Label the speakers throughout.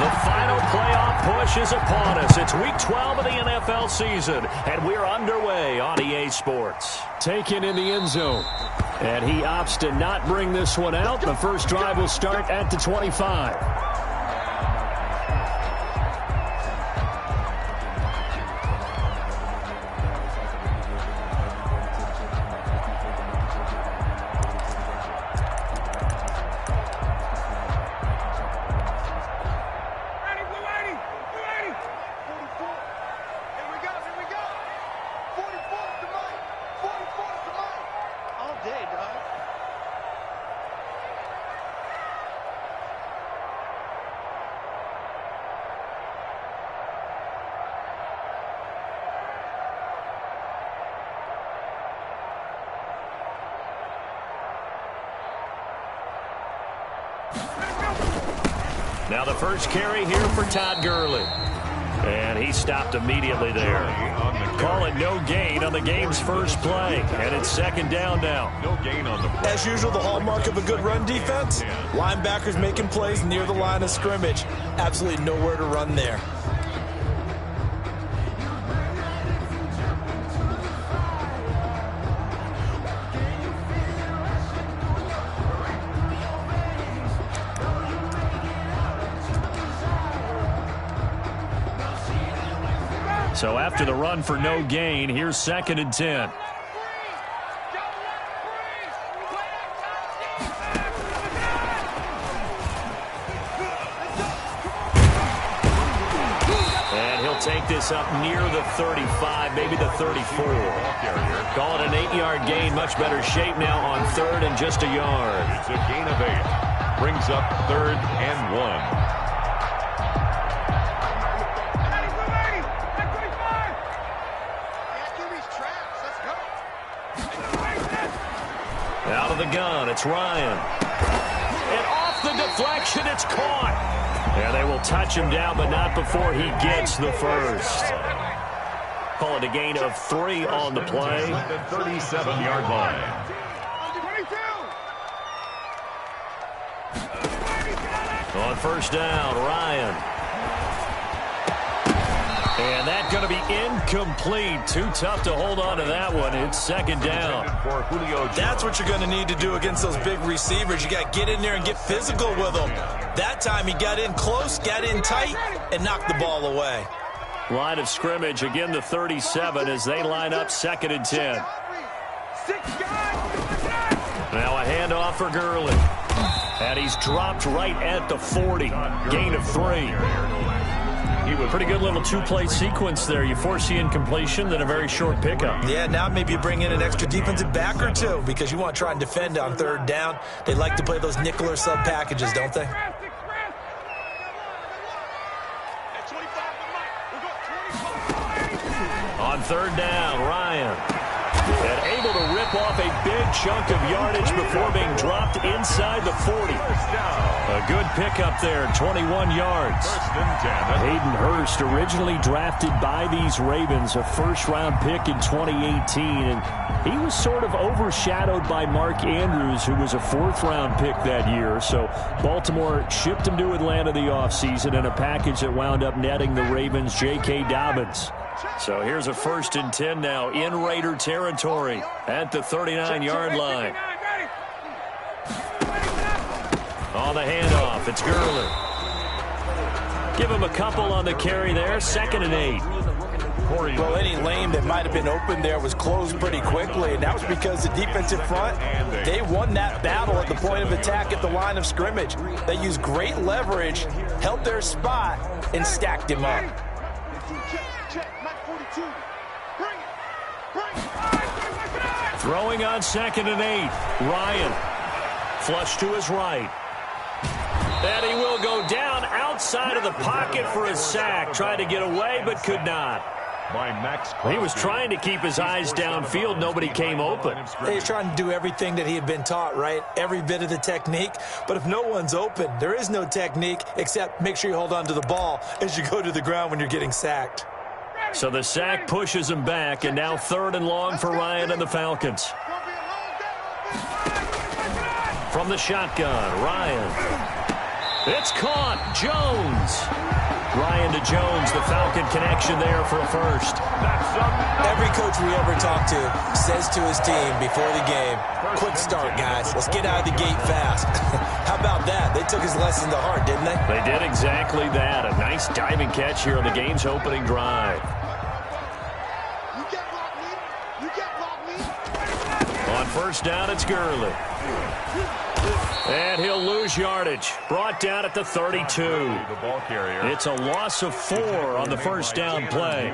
Speaker 1: The final playoff push is upon us. It's Week 12 of the NFL season, and we're underway on EA Sports.
Speaker 2: Taken in the end zone. And he opts to not bring this one out. The first drive will start at the 25.
Speaker 1: Now the first carry here for Todd Gurley. And he stopped immediately there. Call it no gain on the game's first play. And it's second down now.
Speaker 3: No gain on the play.
Speaker 4: As usual, the hallmark of a good run defense. Linebackers making plays near the line of scrimmage. Absolutely nowhere to run there.
Speaker 1: So after the run for no gain, here's second and 10. And he'll take this up near the 35, maybe the 34. Call it an 8-yard gain, much better shape now on third and just a yard.
Speaker 3: It's a gain of 8. Brings up third and 1.
Speaker 1: Out of the gun, it's Ryan. And off the deflection, it's caught. Yeah, they will touch him down, but not before he gets the first. Call it a gain of 3 on the play.
Speaker 3: The 37-yard line.
Speaker 1: On first down, Ryan. And that's going to be incomplete. Too tough to hold on to that one. It's second down.
Speaker 4: That's what you're going to need to do against those big receivers. You got to get in there and get physical with them. That time he got in close, got in tight, and knocked the ball away.
Speaker 1: Line of scrimmage, again the 37 as they line up second and 10. Now a handoff for Gurley. And he's dropped right at the 40. Gain of 3. Pretty good little two-play sequence there. You force the incompletion, then a very short pickup.
Speaker 4: Yeah, now maybe you bring in an extra defensive back or two because you want to try and defend on third down. They like to play those nickel or sub packages, don't they?
Speaker 1: On third down, Ryan. And able to rip off a big chunk of yardage before being dropped inside the 40. A good pickup there, 21 yards. Hayden Hurst, originally drafted by these Ravens, a first-round pick in 2018. And he was sort of overshadowed by Mark Andrews, who was a fourth-round pick that year. So Baltimore shipped him to Atlanta the offseason in a package that wound up netting the Ravens J.K. Dobbins. So here's a first and 10 now in Raider territory at the 39-yard line. On the handoff, it's Gurley. Give him a couple on the carry there, second and 8.
Speaker 4: Well, any lane that might have been open there was closed pretty quickly, and that was because the defensive front, they won that battle at the point of attack at the line of scrimmage. They used great leverage, held their spot, and stacked him up.
Speaker 1: Throwing on second and 8, Ryan. Flush to his right. And he will go down outside of the pocket for a sack. Tried to get away, but could not. He was trying to keep his eyes downfield. Nobody came open.
Speaker 4: He's trying to do everything that he had been taught, right? Every bit of the technique. But if no one's open, there is no technique except make sure you hold on to the ball as you go to the ground when you're getting sacked.
Speaker 1: So the sack pushes him back, and now third and long for Ryan and the Falcons. From the shotgun, Ryan. It's caught. Jones. Ryan to Jones, the Falcon connection there for a first.
Speaker 4: Every coach we ever talk to says to his team before the game, quick start, guys. Let's get out of the gate fast. How about that? They took his lesson to heart, didn't they?
Speaker 1: They did exactly that. A nice diving catch here on the game's opening drive. On first down, it's Gurley. And he'll lose yardage. Brought down at the 32. It's a loss of 4 on the first down play.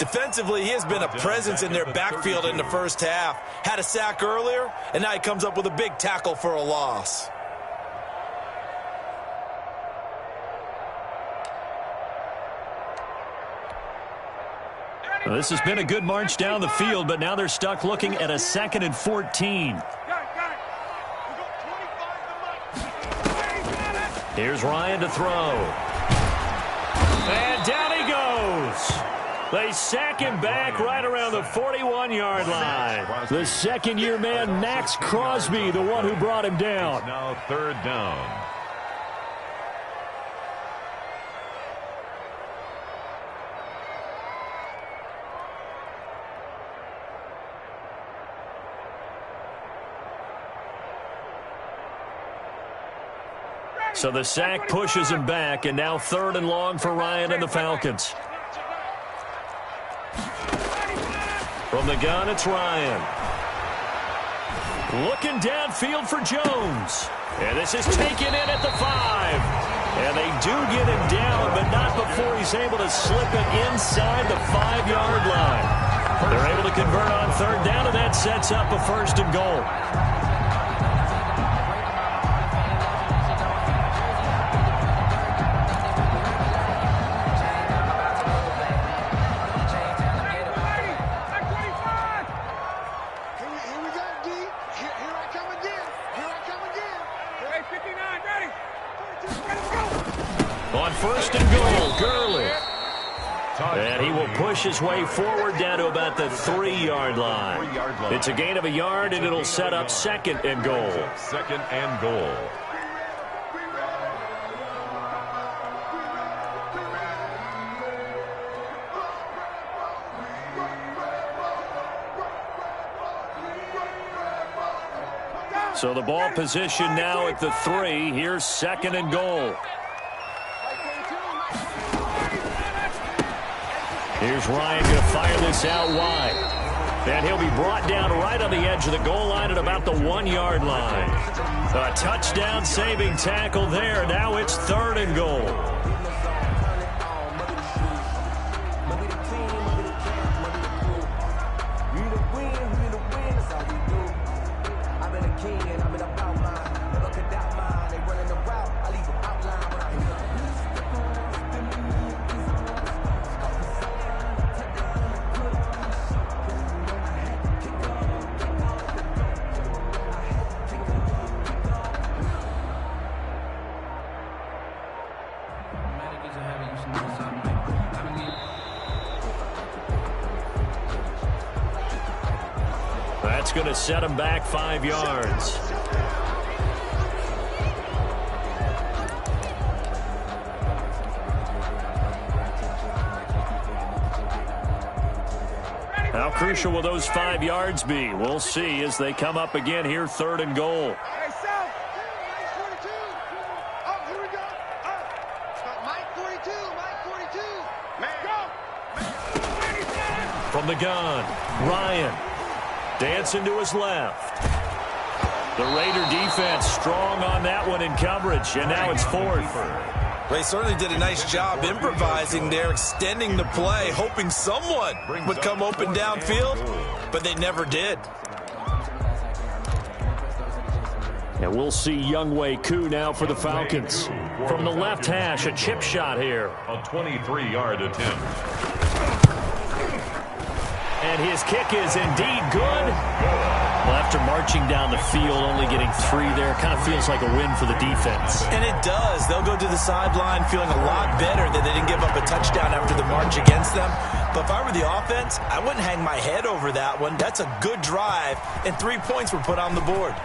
Speaker 4: Defensively, he has been a presence in their backfield in the first half. Had a sack earlier, and now he comes up with a big tackle for a loss.
Speaker 1: Well, this has been a good march down the field, but now they're stuck looking at a 2nd and 14. Here's Ryan to throw. And down he goes. They sack him back right around the 41-yard line. The second-year man, Max Crosby, the one who brought him down.
Speaker 3: Now 3rd down.
Speaker 1: So the sack pushes him back, and now 3rd and long for Ryan and the Falcons. From the gun, it's Ryan. Looking downfield for Jones. And this is taken in at the 5. And they do get him down, but not before he's able to slip it inside the 5-yard line. They're able to convert on 3rd down, and that sets up a 1st and goal. On 1st and goal, Gurley. And he will push his way forward down to about the 3-yard line. It's a gain of a yard, and it'll set up 2nd and goal.
Speaker 3: 2nd and goal.
Speaker 1: So the ball position now at the 3. Here's 2nd and goal. Here's Ryan going to fire this out wide. And he'll be brought down right on the edge of the goal line at about the 1-yard line. A touchdown-saving tackle there. Now it's 3rd and goal. That's going to set him back 5 yards. How crucial will those 5 yards be? We'll see as they come up again here, 3rd and goal. From the gun, Ryan. Dancing to his left. The Raider defense strong on that one in coverage, and now it's 4th.
Speaker 4: They certainly did a nice job improvising there, extending the play, hoping someone would come open downfield, but they never did.
Speaker 1: And we'll see Younghoe Koo now for the Falcons. From the left hash, a chip shot here.
Speaker 3: A 23-yard attempt.
Speaker 1: And his kick is indeed good. Well, after marching down the field, only getting 3 there, kind of feels like a win for the defense.
Speaker 4: And it does. They'll go to the sideline feeling a lot better that they didn't give up a touchdown after the march against them. But if I were the offense, I wouldn't hang my head over that one. That's a good drive, and 3 points were put on the board.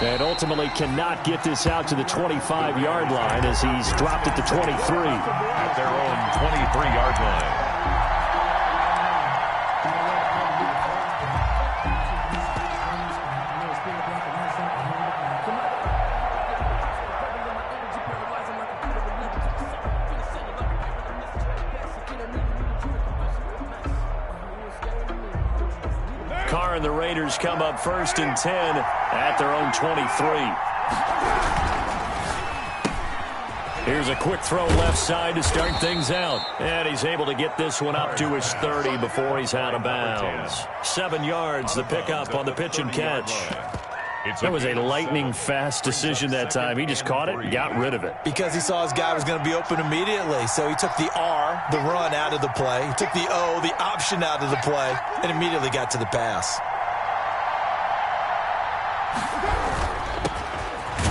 Speaker 2: And ultimately cannot get this out to the 25-yard line as he's dropped at the 23.
Speaker 3: At their own 23-yard line.
Speaker 1: And the Raiders come up 1st and 10 at their own 23. Here's a quick throw left side to start things out. And he's able to get this one up to his 30 before he's out of bounds. 7 yards, the pickup on the pitch and catch. That was a lightning-fast decision that time. He just caught it and got rid of it.
Speaker 4: Because he saw his guy was going to be open immediately. So he took the R, the run, out of the play. He took the O, the option, out of the play, and immediately got to the pass.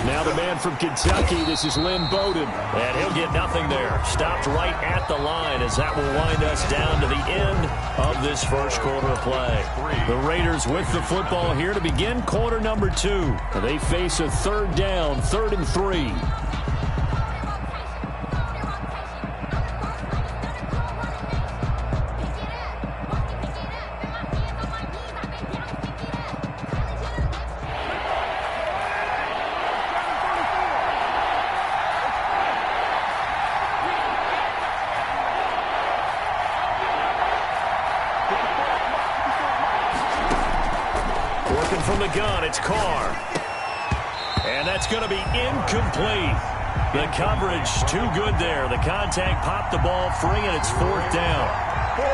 Speaker 2: Now the man from Kentucky, this is Lynn Bowden.
Speaker 1: And he'll get nothing there. Stopped right at the line as that will wind us down to the end of this first quarter of play.
Speaker 2: The Raiders with the football here to begin quarter number 2. They face a 3rd down, 3rd and 3.
Speaker 1: From the gun, it's Carr. And that's going to be incomplete. The coverage too good there. The contact popped the ball free, and it's 4th down.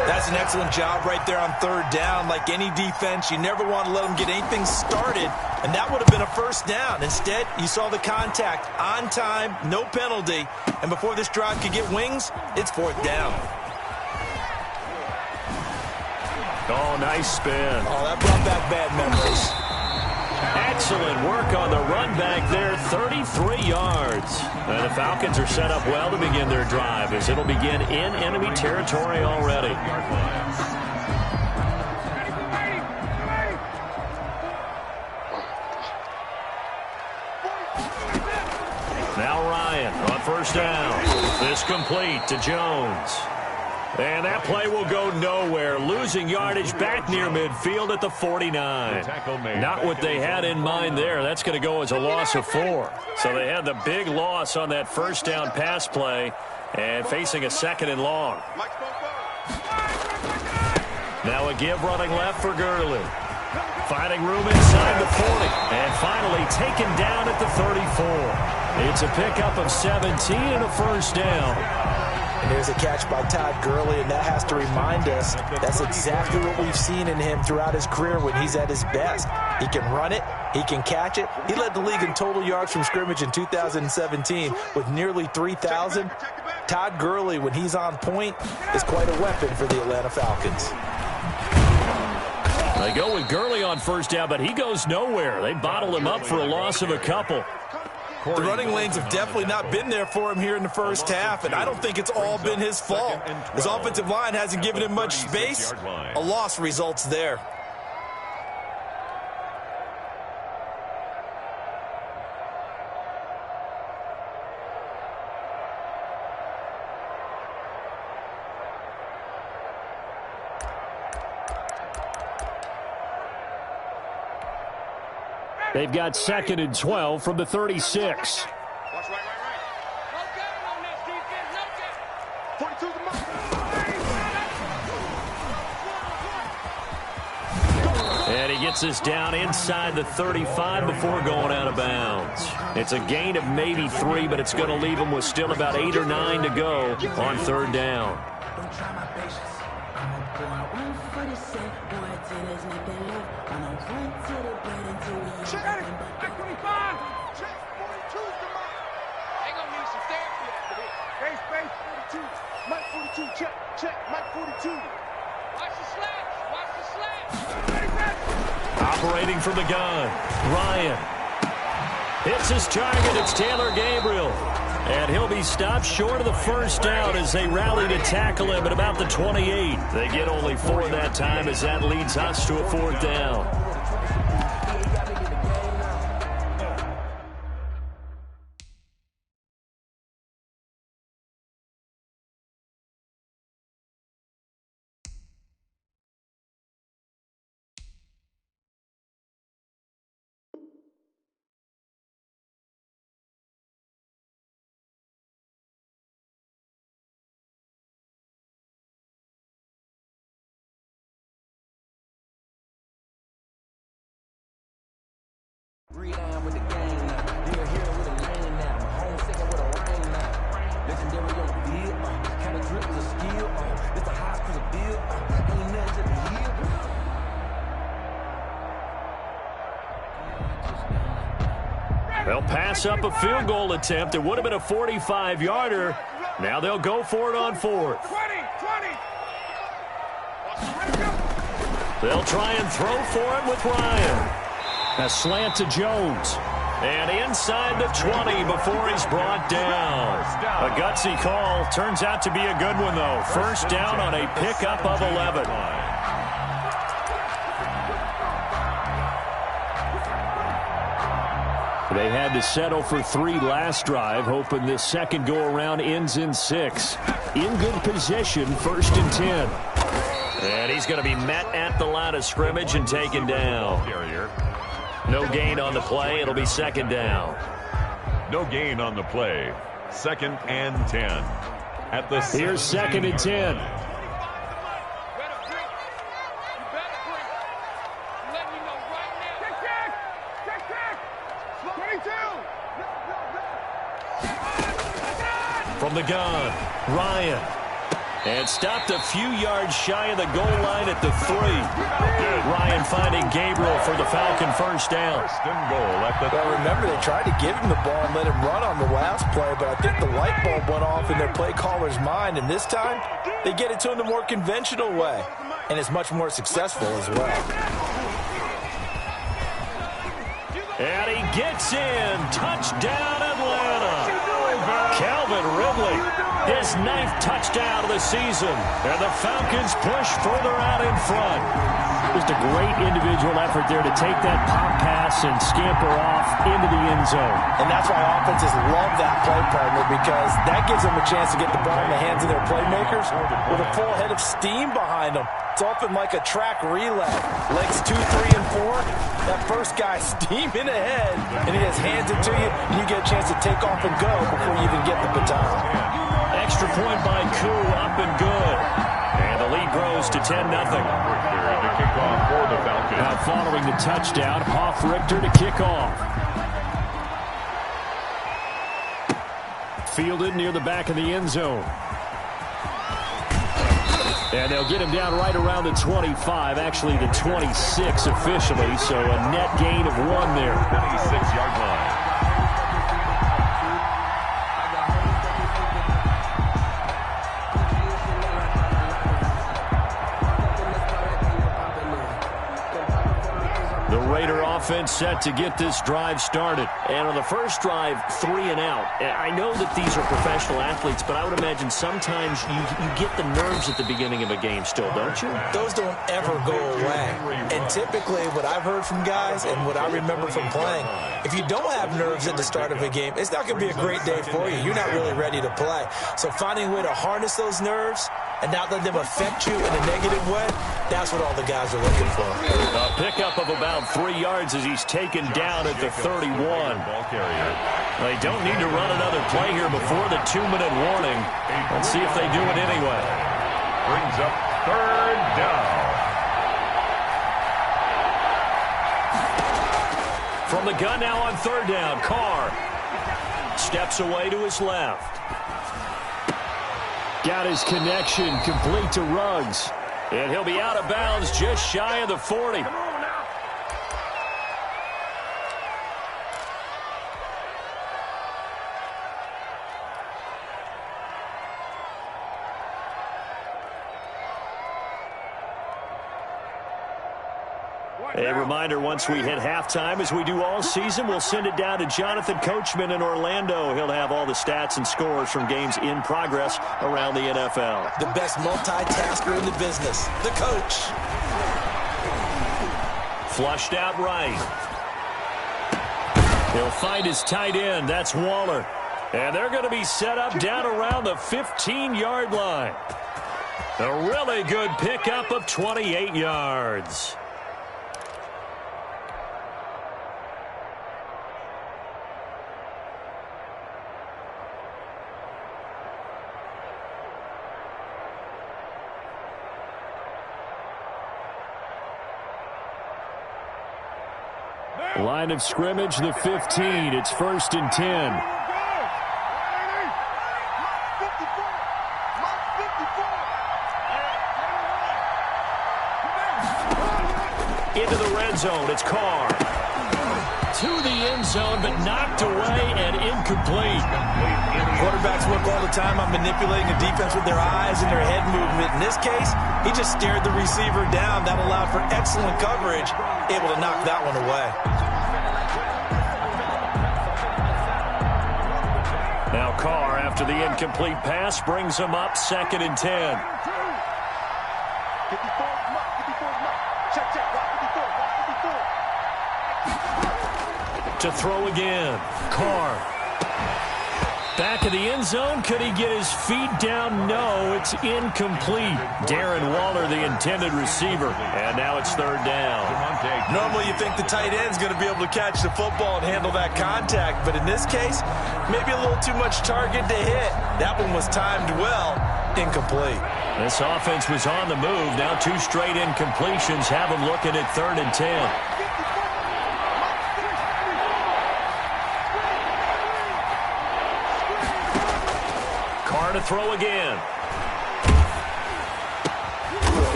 Speaker 4: That's an excellent job right there on 3rd down. Like any defense, you never want to let them get anything started, and that would have been a 1st down. Instead, you saw the contact on time, no penalty, and before this drive could get wings, it's 4th down.
Speaker 1: Oh, nice spin.
Speaker 4: Oh, that brought back bad memories.
Speaker 1: Excellent work on the run back there, 33 yards. And the Falcons are set up well to begin their drive as it'll begin in enemy territory already. Now Ryan on 1st down. This complete to Jones. And that play will go nowhere. Losing yardage back near midfield at the 49. Not what they had in mind there. That's going to go as a loss of 4. So they had the big loss on that 1st down pass play and facing a 2nd and long. Now a give running left for Gurley. Finding room inside the 40. And finally taken down at the 34. It's a pickup of 17 and a 1st down.
Speaker 4: And here's a catch by Todd Gurley, and that has to remind us that's exactly what we've seen in him throughout his career when he's at his best. He can run it. He can catch it. He led the league in total yards from scrimmage in 2017 with nearly 3,000. Todd Gurley, when he's on point, is quite a weapon for the Atlanta Falcons.
Speaker 1: They go with Gurley on 1st down, but he goes nowhere. They bottle him up for a loss of a couple.
Speaker 4: The running lanes have definitely not been there for him here in the 1st half, and I don't think it's all been his fault. His offensive line hasn't given him much space. A loss results there.
Speaker 2: They've got 2nd and 12 from the 36.
Speaker 1: And he gets us down inside the 35 before going out of bounds. It's a gain of maybe 3, but it's going to leave him with still about 8 or 9 to go on 3rd down. Operating from the gun, Ryan hits his target. It's Taylor Gabriel, and he'll be stopped short of the 1st down as they rally to tackle him at about the 28. They get only 4 that time as that leads us to a 4th down. They'll pass up a field goal attempt. It would have been a 45-yarder. Now they'll go for it on fourth. They'll try and throw for it with Ryan. A slant to Jones. And inside the 20 before he's brought down. A gutsy call. Turns out to be a good one, though. First down on a pickup of 11. They had to settle for 3 last drive, hoping this second go-around ends in 6. In good position, 1st and 10. And he's going to be met at the line of scrimmage and taken down. No gain on the play. It'll be 2nd down.
Speaker 3: No gain on the play. 2nd and 10. At the
Speaker 1: Here's 2nd and 10. From the gun, Ryan. And stopped a few yards shy of the goal line at the 3. Ryan finding Gabriel for the Falcon first down.
Speaker 4: Well, remember, they tried to give him the ball and let him run on the last play, but I think the light bulb went off in their play caller's mind, and this time they get it to him the more conventional way, and it's much more successful as well.
Speaker 1: And he gets in. Touchdown, Atlanta. Calvin Ridley, his 9th touchdown of the season. And the Falcons push further out in front. Just a great individual effort there to take that pop pass and scamper off into the end zone.
Speaker 4: And that's why offenses love that play partner, because that gives them a chance to get the ball in the hands of their playmakers with a full head of steam behind them. It's often like a track relay. Legs 2, 3, and 4. That first guy steaming ahead, and he just hands it to you, and you get a chance to take off and go before you even get the baton.
Speaker 1: Extra point by Koo, up and good. And the lead grows to 10-0. Now following the touchdown, Hoff-Richter to kick off. Fielded near the back of the end zone. And they'll get him down right around the 25, actually the 26 officially, so a net gain of 1 there.
Speaker 3: 26-yard line.
Speaker 1: The Raider offense set to get this drive started. And on the first drive, 3 and out. I know that these are professional athletes, but I would imagine sometimes you get the nerves at the beginning of a game still, don't you?
Speaker 4: Those don't ever go away. And typically what I've heard from guys and what I remember from playing, if you don't have nerves at the start of a game, it's not going to be a great day for you. You're not really ready to play. So finding a way to harness those nerves and not let them affect you in a negative way, that's what all the guys are looking for.
Speaker 1: A pickup of about 3 yards as he's taken down at the 31. They don't need to run another play here before the 2-minute warning. Let's see if they do it anyway.
Speaker 3: Brings up 3rd down.
Speaker 1: From the gun now on 3rd down, Carr steps away to his left. Got his connection complete to Ruggs. And he'll be out of bounds just shy of the 40. A reminder, once we hit halftime, as we do all season, we'll send it down to Jonathan Coachman in Orlando. He'll have all the stats and scores from games in progress around the NFL.
Speaker 4: The best multitasker in the business, the coach.
Speaker 1: Flushed out right. He'll find his tight end. That's Waller. And they're going to be set up down around the 15-yard line. A really good pickup of 28 yards.
Speaker 2: Line of scrimmage, the 15. It's 1st and 10.
Speaker 1: Into the red zone, it's Carr. To the end zone, but knocked away and incomplete.
Speaker 4: Quarterbacks work all the time on manipulating the defense with their eyes and their head movement. In this case, he just stared the receiver down. That allowed for excellent coverage, able to knock that one away.
Speaker 1: Now Carr, after the incomplete pass, brings him up 2nd and 10. To throw again. Carr. Back of the end zone. Could he get his feet down? No, it's incomplete. Darren Waller, the intended receiver. And now it's 3rd down.
Speaker 4: Normally you think the tight end's going to be able to catch the football and handle that contact. But in this case, maybe a little too much target to hit. That one was timed well. Incomplete.
Speaker 1: This offense was on the move. Now 2 straight incompletions have them looking at 3rd and 10. To throw again.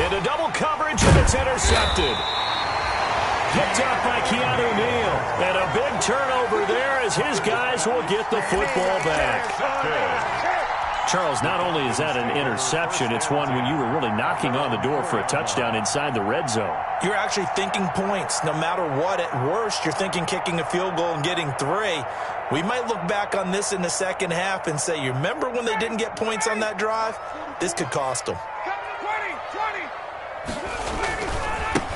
Speaker 1: Into double coverage, and it's intercepted. Picked up by Keanu Neal. And a big turnover there as his guys will get the football back. Charles, not only is that an interception, it's one when you were really knocking on the door for a touchdown inside the red zone.
Speaker 4: You're actually thinking points. No matter what, at worst, you're thinking kicking a field goal and getting 3. We might look back on this in the second half and say, you remember when they didn't get points on that drive? This could cost them.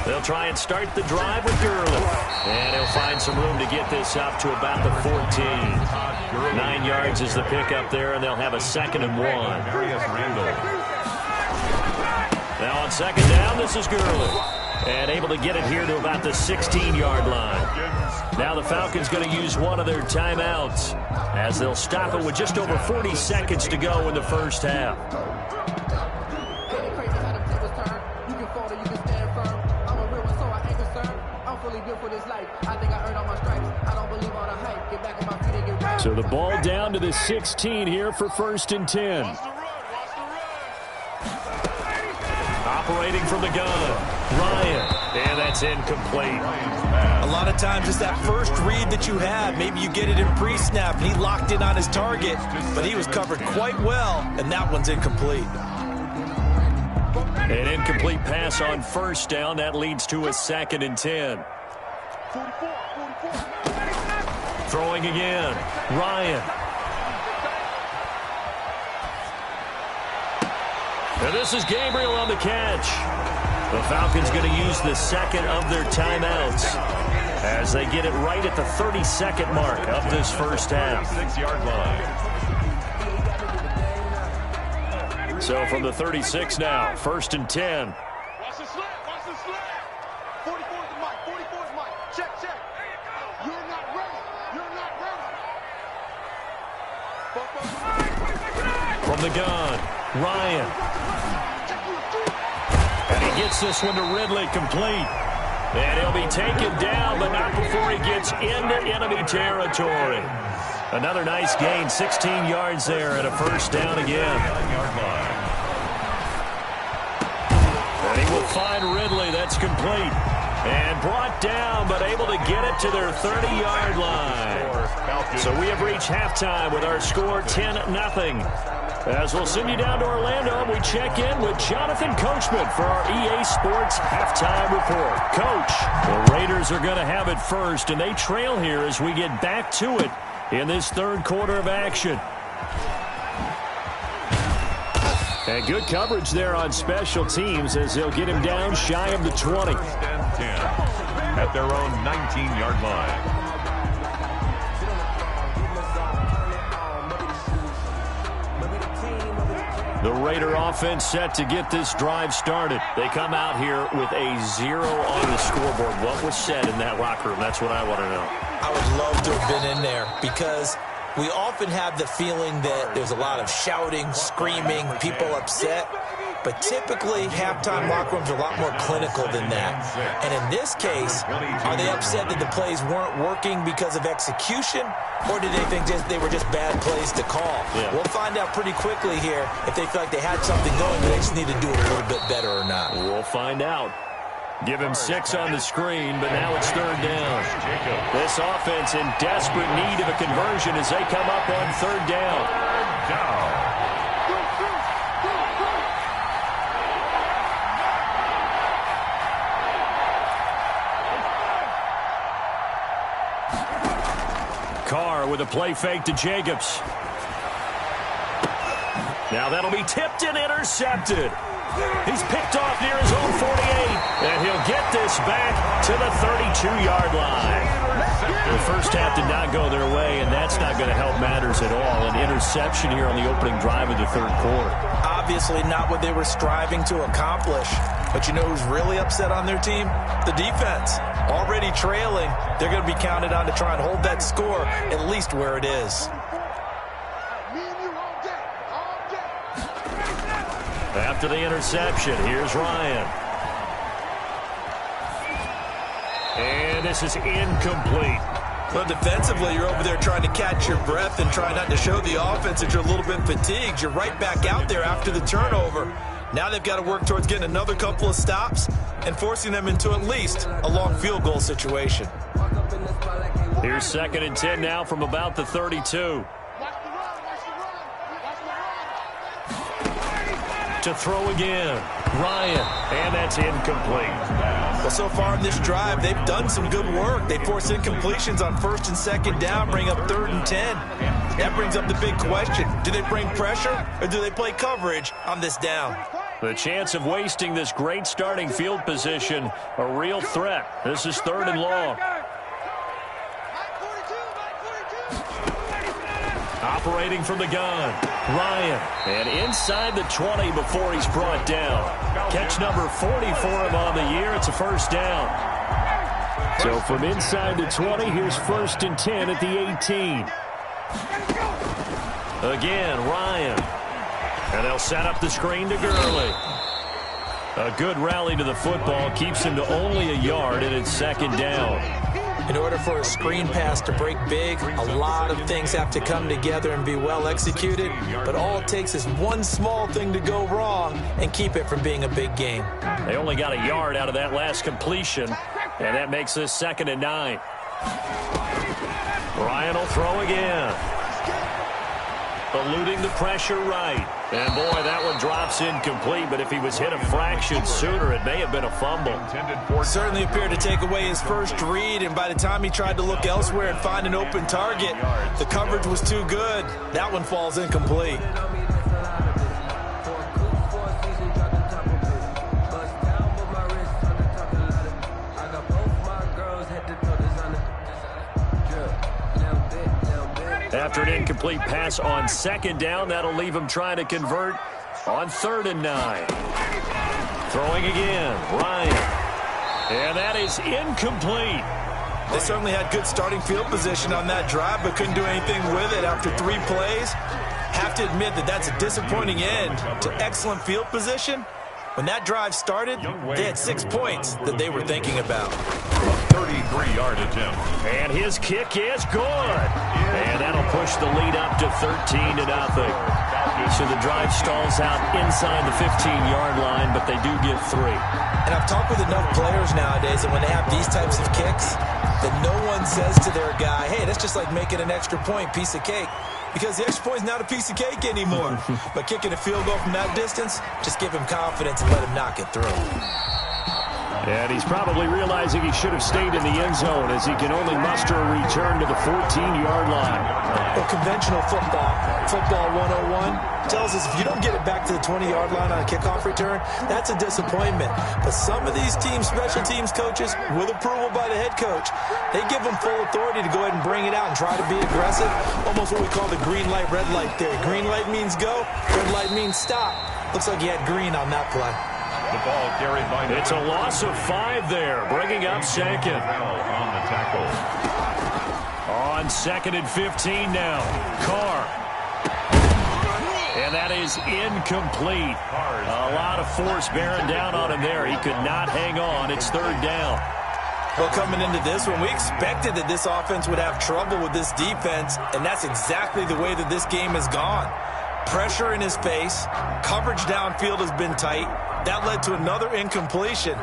Speaker 1: They'll try and start the drive with Gurley. And he'll find some room to get this up to about the 14. 9 yards is the pickup there, and they'll have a 2nd and 1. Now on 2nd down, this is Gurley. And able to get it here to about the 16-yard line. Now the Falcons going to use one of their timeouts as they'll stop it with just over 40 seconds to go in the first half.
Speaker 2: So the ball down to the 16 here for 1st and 10.
Speaker 1: Operating from the gun, Ryan, and that's incomplete.
Speaker 4: A lot of times it's that first read that you have. Maybe you get it in pre-snap, and he locked in on his target, but he was covered quite well, and that one's incomplete.
Speaker 1: An incomplete pass on 1st down. That leads to a 2nd and 10. Throwing again, Ryan. And this is Gabriel on the catch. The Falcons going to use the 2nd of their timeouts as they get it right at the 32nd mark of this first half.
Speaker 3: 6-yard line.
Speaker 1: So from the 36 now, 1st and 10.
Speaker 5: Watch the slip, watch the slip. 44 is the mic, 44 is the mic. Check, check. You're not ready. You're not ready.
Speaker 1: From the gun, Ryan. And he gets this one to Ridley complete. And he'll be taken down, but not before he gets into enemy territory. Another nice gain, 16 yards there and a 1st down again. And he will find Ridley. That's complete. And brought down, but able to get it to their 30-yard line. So we have reached halftime with our score 10-0. As we'll send you down to Orlando, and we check in with Jonathan Coachman for our EA Sports Halftime Report. Coach, the Raiders are going to have it first, and they trail here as we get back to it in this 3rd quarter of action. And good coverage there on special teams as they'll get him down shy of the 20.
Speaker 3: 10 at their own 19-yard line.
Speaker 1: The Raider offense set to get this drive started. They come out here with a 0 on the scoreboard. What was said in that locker room? That's what I want to know.
Speaker 4: I would love to have been in there because we often have the feeling that there's a lot of shouting, screaming, people upset. but typically halftime locker rooms are a lot more clinical than that. And in this case, are they upset that the plays weren't working because of execution, or did they think they were just bad plays to call?
Speaker 1: Yeah.
Speaker 4: We'll find out pretty quickly here if they feel like they had something going, but they just need to do it a little bit better or not.
Speaker 1: We'll find out. Give him 6 on the screen, but now it's 3rd down. This offense in desperate need of a conversion as they come up on 3rd down. Carr with a play fake to Jacobs. Now that'll be tipped and intercepted. He's picked off near his own 48, and he'll get this back to the 32-yard line. The first half did not go their way, and that's not going to help matters at all. An interception here on the opening drive of the 3rd quarter.
Speaker 4: Obviously not what they were striving to accomplish. But you know who's really upset on their team? The defense. Already trailing, they're going to be counted on to try and hold that score at least where it is.
Speaker 1: After the interception, here's Ryan. And this is incomplete.
Speaker 4: Well, defensively, you're over there trying to catch your breath and try not to show the offense that you're a little bit fatigued. You're right back out there after the turnover. Now they've got to work towards getting another couple of stops and forcing them into at least a long field goal situation.
Speaker 1: Here's 2nd and 10 now from about the 32. To throw again, Ryan, and that's incomplete.
Speaker 4: Well, so far in this drive, they've done some good work. They force incompletions on 1st and 2nd down, bring up 3rd and 10. That brings up the big question. Do they bring pressure, or do they play coverage on this down?
Speaker 1: The chance of wasting this great starting field position, a real threat. This is 3rd and long. Operating from the gun, Ryan, and inside the 20 before he's brought down. Catch number 40 for him on the year. It's a 1st down. So from inside the 20, here's 1st and 10 at the 18. Again, Ryan. And they'll set up the screen to Gurley. A good rally to the football keeps him to only a yard, and it's 2nd down.
Speaker 4: In order for a screen pass to break big, a lot of things have to come together and be well executed, but all it takes is one small thing to go wrong and keep it from being a big game.
Speaker 1: They only got a yard out of that last completion, and that makes this 2nd and 9. Ryan will throw again. Eluding the pressure right. And, boy, that one drops incomplete, but if he was hit a fraction sooner, it may have been a fumble.
Speaker 4: Certainly appeared to take away his first read, and by the time he tried to look elsewhere and find an open target, the coverage was too good. That one falls incomplete.
Speaker 1: After an incomplete pass on 2nd down, that'll leave him trying to convert on 3rd and 9. Throwing again, Ryan. And that is incomplete.
Speaker 4: They certainly had good starting field position on that drive, but couldn't do anything with it after 3 plays. Have to admit that that's a disappointing end to excellent field position. When that drive started, they had 6 points that they were thinking about.
Speaker 3: 33-yard attempt.
Speaker 1: And his kick is good. And that'll push the lead up to 13-0. So the drive stalls out inside the 15-yard line, but they do get 3.
Speaker 4: And I've talked with enough players nowadays that when they have these types of kicks, that no one says to their guy, hey, that's just like making an extra point, piece of cake. Because the extra point is not a piece of cake anymore. But kicking a field goal from that distance, just give him confidence and let him knock it through.
Speaker 1: And he's probably realizing he should have stayed in the end zone as he can only muster a return to the 14-yard line.
Speaker 4: Well, conventional football 101, tells us if you don't get it back to the 20-yard line on a kickoff return, that's a disappointment. But some of these teams, special teams coaches, with approval by the head coach, they give them full authority to go ahead and bring it out and try to be aggressive. Almost what we call the green light, red light theory. Green light means go, red light means stop. Looks like he had green on that play.
Speaker 3: The ball carried by.
Speaker 1: It's a loss of 5 there, bringing up 2nd.
Speaker 3: On the tackle.
Speaker 1: On 2nd and 15 now. Carr. And that is incomplete. A lot of force bearing down on him there. He could not hang on. It's third down.
Speaker 4: Well, coming into this one, we expected that this offense would have trouble with this defense, and that's exactly the way that this game has gone. Pressure in his face, coverage downfield has been tight. That led to another incompletion.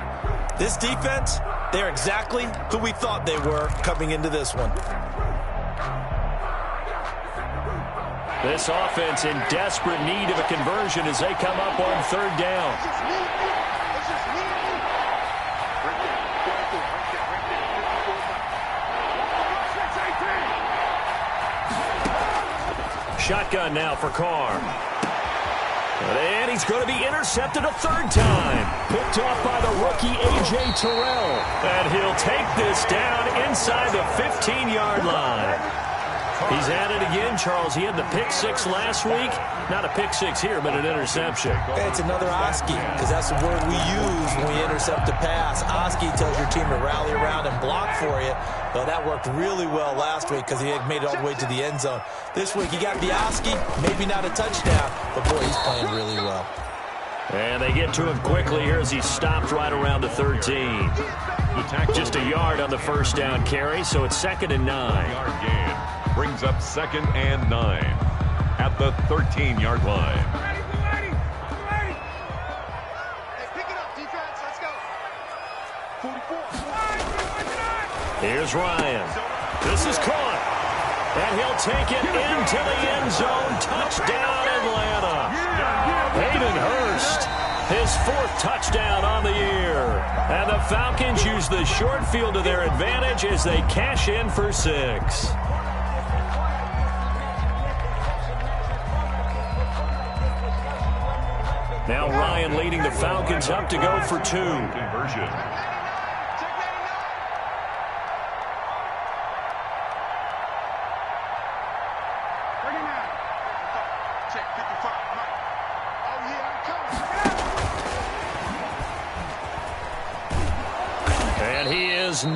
Speaker 4: This defense, they're exactly who we thought they were coming into this one.
Speaker 1: This offense in desperate need of a conversion as they come up on third down. Shotgun now for Carr. And he's going to be intercepted a third time. Picked off by the rookie A.J. Terrell. And he'll take this down inside the 15-yard line. He's at it again, Charles. He had the pick six last week. Not a pick six here, but an interception.
Speaker 4: It's another Oski, because that's the word we use when we intercept a pass. Oski tells your team to rally around and block for you. Well, that worked really well last week because he had made it all the way to the end zone. This week, he got the Oski, maybe not a touchdown, but boy, he's playing really well.
Speaker 1: And they get to him quickly here as he stopped right around the 13. Just a yard on the first down carry, so it's 2nd and 9.
Speaker 3: Yard gain brings up 2nd and 9 at the 13-yard line.
Speaker 5: Hey, pick it up, defense. Let's go. 44.
Speaker 1: Here's Ryan. This is caught. And he'll take it into the end zone. Touchdown, Atlanta. Hayden Hurst, his 4th touchdown on the year. And the Falcons use the short field to their advantage as they cash in for 6. Now Ryan leading the Falcons up to go for 2.
Speaker 3: Conversion.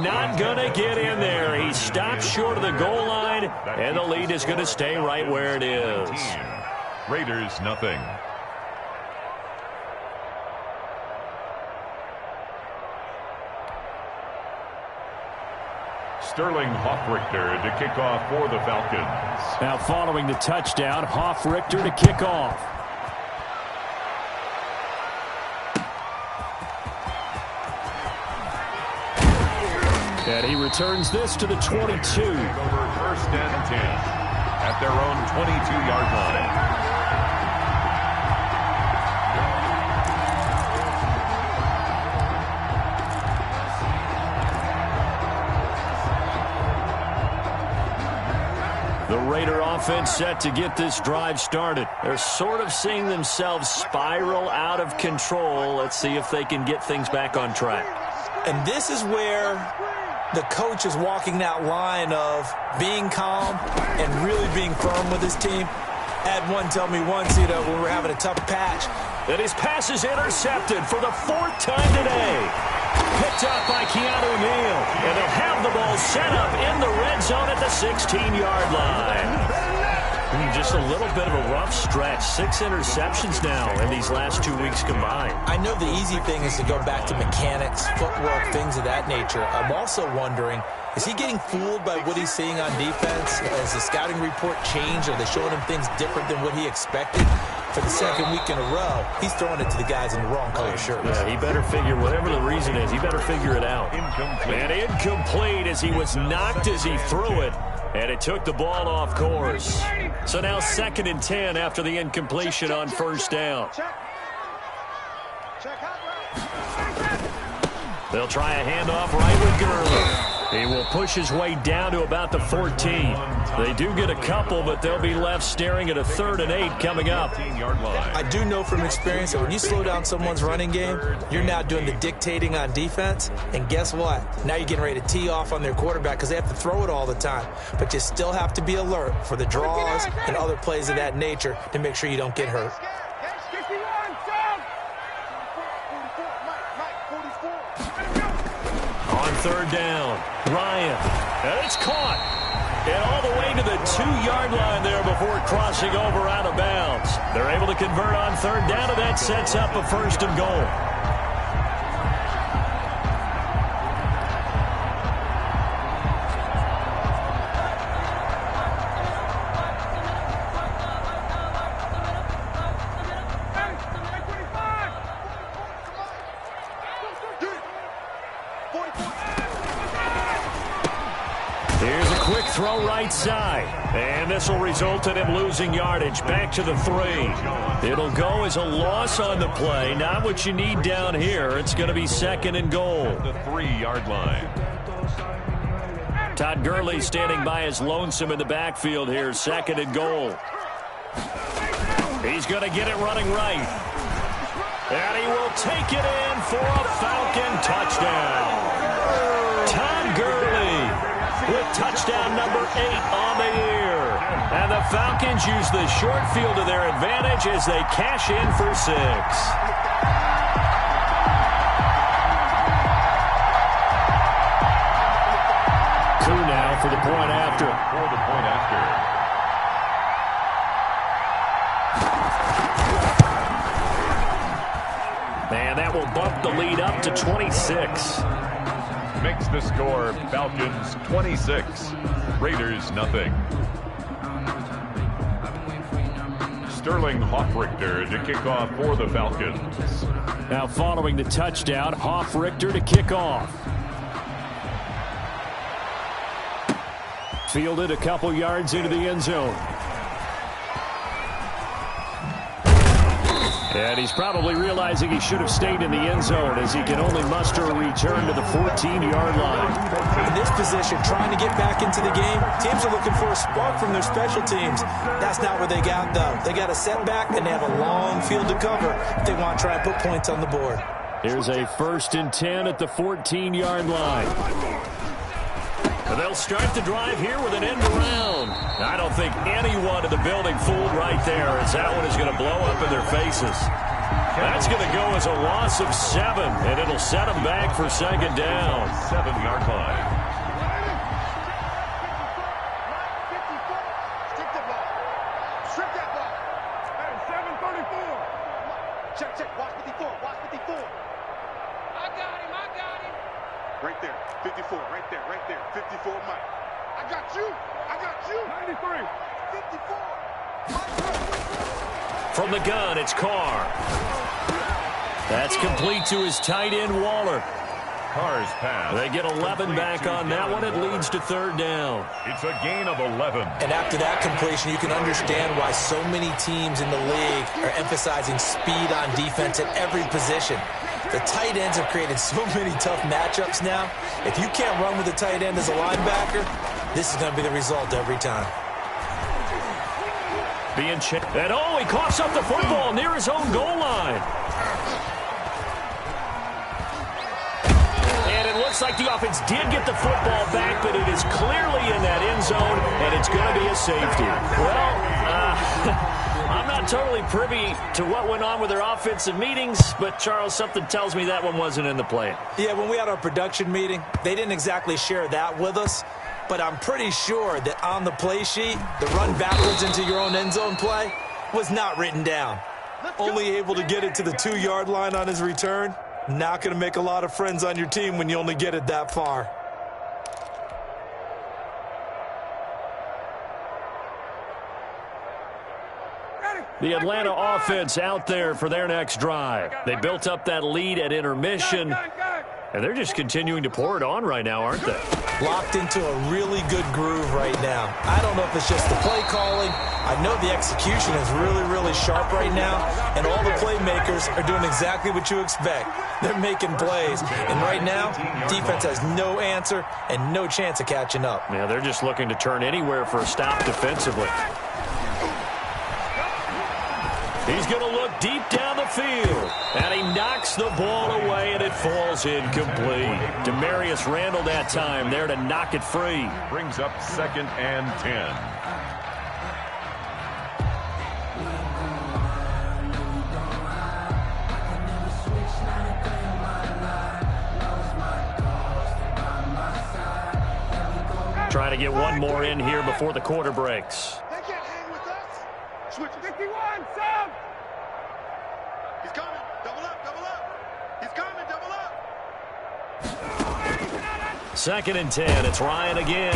Speaker 1: Not going to get in there. He stopped short of the goal line, and the lead is going to stay right where it is.
Speaker 3: Raiders, nothing. Sterling Hoffrichter to kick off for the Falcons.
Speaker 2: Now following the touchdown, Hoffrichter to kick off. And he returns this to the 22.
Speaker 3: Over 1st and 10 at their own 22-yard line.
Speaker 1: The Raider offense set to get this drive started. They're sort of seeing themselves spiral out of control. Let's see if they can get things back on track.
Speaker 4: And this is where the coach is walking that line of being calm and really being firm with his team. I had one tell me once, when we're having a tough patch.
Speaker 1: And his pass is intercepted for the 4th time today. Picked up by Keanu Neal. And they'll have the ball set up in the red zone at the 16-yard line. Just a little bit of a rough stretch. 6 interceptions now in these last 2 weeks combined.
Speaker 4: I know the easy thing is to go back to mechanics, footwork, things of that nature. I'm also wondering, is he getting fooled by what he's seeing on defense? Has the scouting report changed? Are they showing him things different than what he expected? For the 2nd week in a row, he's throwing it to the guys in the wrong color shirts.
Speaker 1: Yeah, he better figure, whatever the reason is, he better figure it out. And incomplete as he was knocked as he threw it. And it took the ball off course. So now 2nd and 10 after the incompletion on 1st down. They'll try a handoff right with Gurley. He will push his way down to about the 14. They do get a couple, but they'll be left staring at a 3rd and 8 coming up.
Speaker 4: I do know from experience that when you slow down someone's running game, you're now doing the dictating on defense. And guess what? Now you're getting ready to tee off on their quarterback because they have to throw it all the time. But you still have to be alert for the draws and other plays of that nature to make sure you don't get hurt.
Speaker 1: On 3rd down, Ryan. And it's caught. And all the way to the 2-yard line there before crossing over out of bounds. They're able to convert on third down, and that sets up a 1st and goal. Here's a quick throw right side. And this will result in him losing yardage. Back to the 3. It'll go as a loss on the play. Not what you need down here. It's going to be 2nd and goal.
Speaker 3: The 3-yard line.
Speaker 1: Todd Gurley standing by as lonesome in the backfield here. 2nd and goal. He's going to get it running right. And he will take it in for a Falcon touchdown. Todd Gurley with touchdown number 8 on the year. And the Falcons use the short field to their advantage as they cash in for 6. Coup now for the point after.
Speaker 3: For the point after.
Speaker 1: And that will bump the lead up to 26.
Speaker 3: Makes the score Falcons 26, Raiders nothing. Sterling Hoffrichter to kick off for the Falcons.
Speaker 1: Now following the touchdown, Hoffrichter to kick off. Fielded a couple yards into the end zone. And he's probably realizing he should have stayed in the end zone as he can only muster a return to the 14-yard line.
Speaker 4: In this position, trying to get back into the game, teams are looking for a spark from their special teams. That's not what they got, though. They got a setback, and they have a long field to cover if they want to try and put points on the board.
Speaker 1: Here's a 1st and 10 at the 14-yard line. And they'll start the drive here with an end around. I don't think anyone in the building fooled right there as that one is going to blow up in their faces. That's going to go as a loss of 7, and it'll set them back for 2nd down.
Speaker 3: 7-yard line.
Speaker 5: Strip that ball. Strip that ball. Hey, 734. Check. Watch 54. Watch 54. I got him. Right there. 54. Right there. 54, Mike. I got you. 93. 54.
Speaker 1: From the gun, it's Carr. That's complete to his tight end, Waller.
Speaker 3: Carr's pass.
Speaker 1: They get 11 back on that one. It leads to 3rd down.
Speaker 3: It's a gain of 11.
Speaker 4: And after that completion, you can understand why so many teams in the league are emphasizing speed on defense at every position. The tight ends have created so many tough matchups now. If you can't run with a tight end as a linebacker, this is going to be the result every time.
Speaker 1: Being checked. And he coughs up the football near his own goal line. And it looks like the offense did get the football back, but it is clearly in that end zone, and it's going to be a safety. Well, I'm not totally privy to what went on with their offensive meetings, but, Charles, something tells me that one wasn't in the plan.
Speaker 4: Yeah, when we had our production meeting, they didn't exactly share that with us, but I'm pretty sure that on the play sheet, the run backwards into your own end zone play was not written down. Only able to get it to the 2-yard line on his return. Not going to make a lot of friends on your team when you only get it that far.
Speaker 1: The Atlanta offense out there for their next drive. They built up that lead at intermission, and they're just continuing to pour it on right now, aren't they?
Speaker 4: Locked into a really good groove right now. I don't know if it's just the play calling. I know the execution is really, really sharp right now, and all the playmakers are doing exactly what you expect. They're making plays, and right now, defense has no answer and no chance of catching up.
Speaker 1: Yeah, they're just looking to turn anywhere for a stop defensively. He's going to look deep down the field, and he knocks the ball away, and it falls incomplete. Demarius Randall that time there to knock it free.
Speaker 3: Brings up 2nd and 10.
Speaker 1: Trying to get one more in here before the quarter breaks.
Speaker 5: They can't hang with us. Switch. 51, sub. He's coming. Double up, double up. He's coming, double up.
Speaker 1: 2nd and 10. It's Ryan again.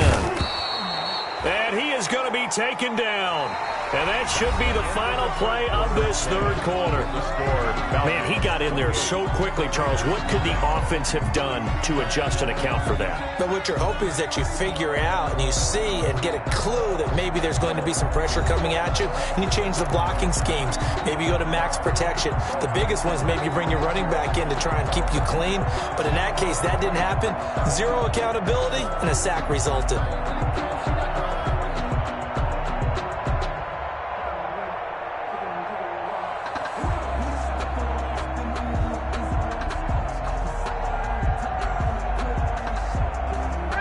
Speaker 1: And he is going to be taken down. And that should be the final play of this third quarter. Man, he got in there so quickly, Charles. What could the offense have done to adjust and account for that?
Speaker 4: But what you're hoping is that you figure out and you see and get a clue that maybe there's going to be some pressure coming at you, and you change the blocking schemes. Maybe you go to max protection. The biggest one is maybe you bring your running back in to try and keep you clean. But in that case, that didn't happen. Zero accountability, and a sack resulted.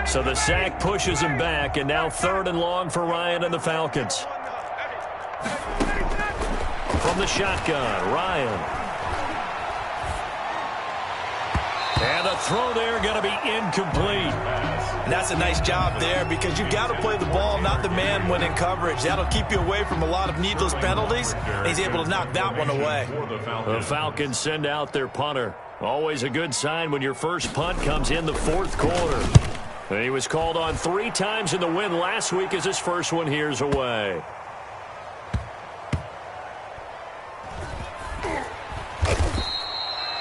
Speaker 1: So the sack pushes him back, and now 3rd and long for Ryan and the Falcons. From the shotgun, Ryan. And the throw there going to be incomplete.
Speaker 4: And that's a nice job there because you've got to play the ball, not the man when in coverage. That'll keep you away from a lot of needless penalties. And he's able to knock that one away.
Speaker 1: The Falcons send out their punter. Always a good sign when your first punt comes in the 4th quarter. And he was called on 3 times in the win last week as his first one here's away.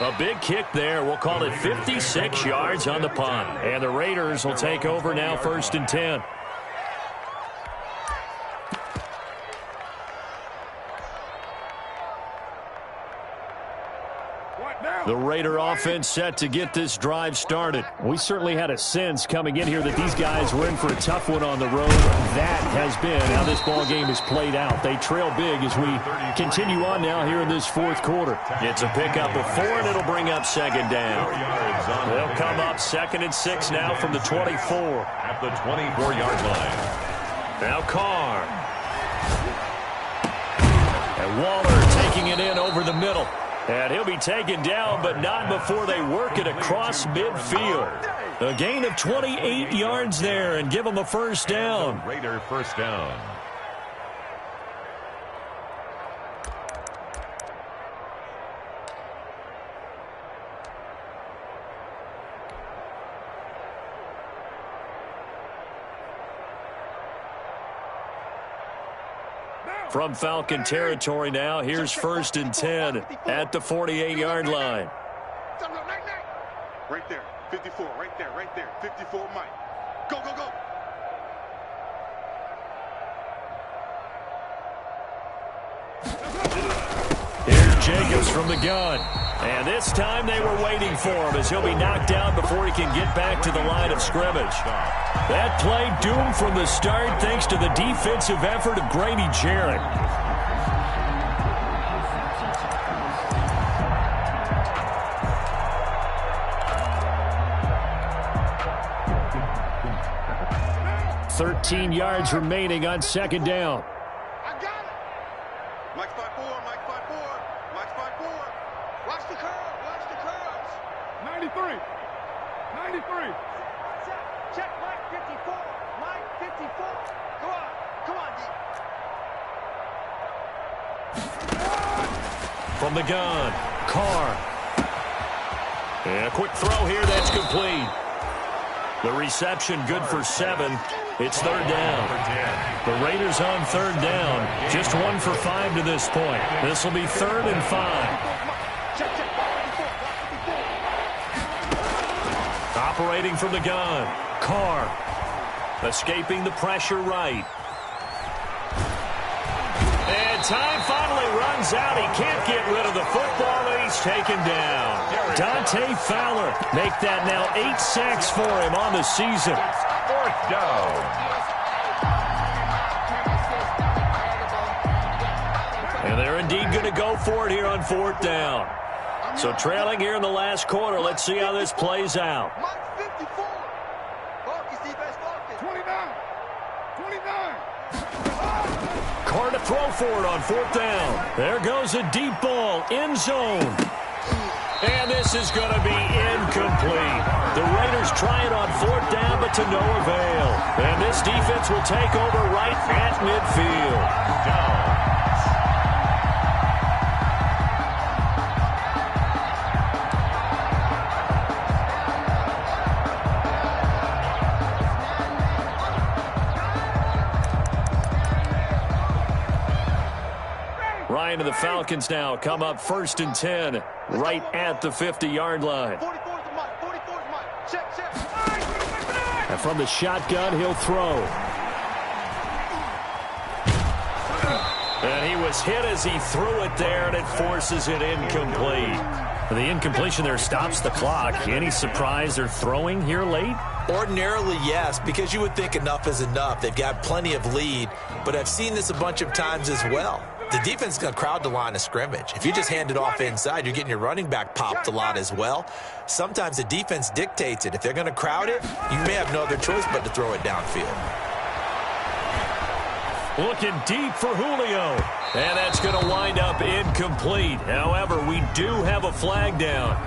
Speaker 1: A big kick there. We'll call it 56 yards on the punt. And the Raiders will take over now 1st and 10. The Raider offense set to get this drive started. We certainly had a sense coming in here that these guys were in for a tough one on the road. That has been how this ball game is played out. They trail big as we continue on now here in this 4th quarter. It's a pickup of 4, and it'll bring up 2nd down. They'll come up 2nd and 6 now from the 24.
Speaker 3: At the 24-yard line.
Speaker 1: Now Carr. And Waller taking it in over the middle. And he'll be taken down, but not before they work it across midfield. A gain of 28 yards there and give them a 1st down.
Speaker 3: Raider 1st down.
Speaker 1: From Falcon territory now, here's 1st and 10 at the 48-yard line.
Speaker 5: Right there, 54, right there, 54, Mike. Go, go, go.
Speaker 1: Here's Jacobs from the gun. And this time they were waiting for him as he'll be knocked down before he can get back to the line of scrimmage. That play doomed from the start thanks to the defensive effort of Grady Jarrett. $13 yards remaining on 2nd down.
Speaker 5: I got it. Mike's 5-4, Mike's 5-4, Mike's 5-4. Watch the curve, watch the curves. 93, 93. Check Mike 54, Mike 54. Come on, D.
Speaker 1: From the gun, Carr. And a quick throw here, that's complete. The reception good for 7. It's 3rd down. The Raiders on 3rd down. Just 1 for 5 to this point. This will be 3rd and 5. Operating from the gun, Carr. Escaping the pressure right. And time finally runs out. He can't get rid of the football, and he's taken down. Dante Fowler make that now 8 sacks for him on the season.
Speaker 3: 4th down.
Speaker 1: And they're indeed going to go for it here on 4th down. So trailing here in the last quarter. Let's see how this plays out.
Speaker 5: 29.
Speaker 1: Carr to throw for it on 4th down. There goes a deep ball, end zone. And this is going to be incomplete. The Raiders try it on 4th down, but to no avail. And this defense will take over right at midfield. Ryan and the Falcons now come up 1st and 10, right at the 50-yard line. And from the shotgun, he'll throw. And he was hit as he threw it there, and it forces it incomplete. The incompletion there stops the clock. Any surprise they're throwing here late?
Speaker 4: Ordinarily, yes, because you would think enough is enough. They've got plenty of lead, but I've seen this a bunch of times as well. The defense is going to crowd the line of scrimmage. If you just hand it off inside, you're getting your running back popped a lot as well. Sometimes the defense dictates it. If they're going to crowd it, you may have no other choice but to throw it downfield.
Speaker 1: Looking deep for Julio. And that's going to wind up incomplete. However, we do have a flag down.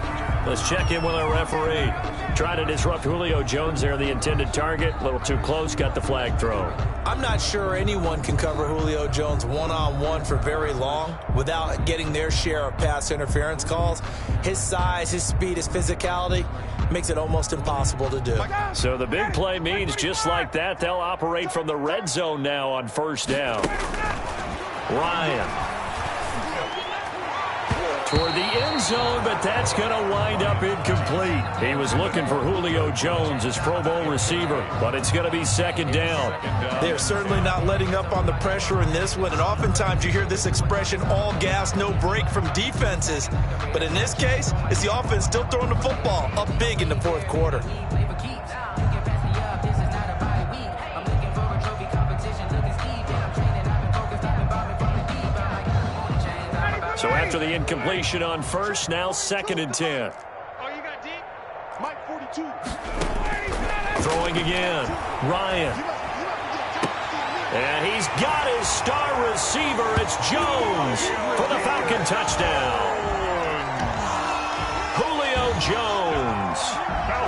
Speaker 1: Let's check in with our referee. Trying to disrupt Julio Jones there, the intended target. A little too close, got the flag thrown.
Speaker 4: I'm not sure anyone can cover Julio Jones one-on-one for very long without getting their share of pass interference calls. His size, his speed, his physicality makes it almost impossible to do.
Speaker 1: So the big play means just like that, they'll operate from the red zone now on 1st down. Ryan. Toward the end zone, but that's going to wind up incomplete. He was looking for Julio Jones, his Pro Bowl receiver, but it's going to be 2nd down.
Speaker 4: They're certainly not letting up on the pressure in this one, and oftentimes you hear this expression, all gas, no break from defenses. But in this case, it's the offense still throwing the football up big in the 4th quarter.
Speaker 1: So after the incompletion on 1st, now 2nd and 10.
Speaker 5: Oh, you got deep? Mike 42.
Speaker 1: Throwing again. Ryan. And he's got his star receiver. It's Jones for the Falcon touchdown. Julio Jones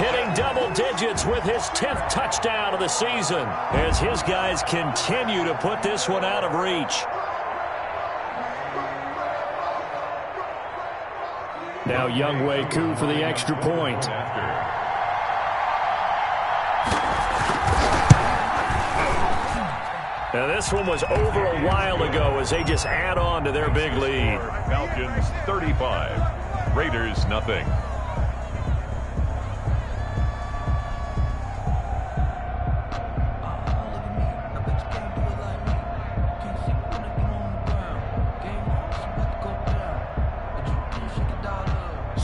Speaker 1: hitting double digits with his 10th touchdown of the season as his guys continue to put this one out of reach. Now Younghoe Koo for the extra point. Now this one was over a while ago as they just add on to their big lead.
Speaker 3: Falcons 35, Raiders nothing.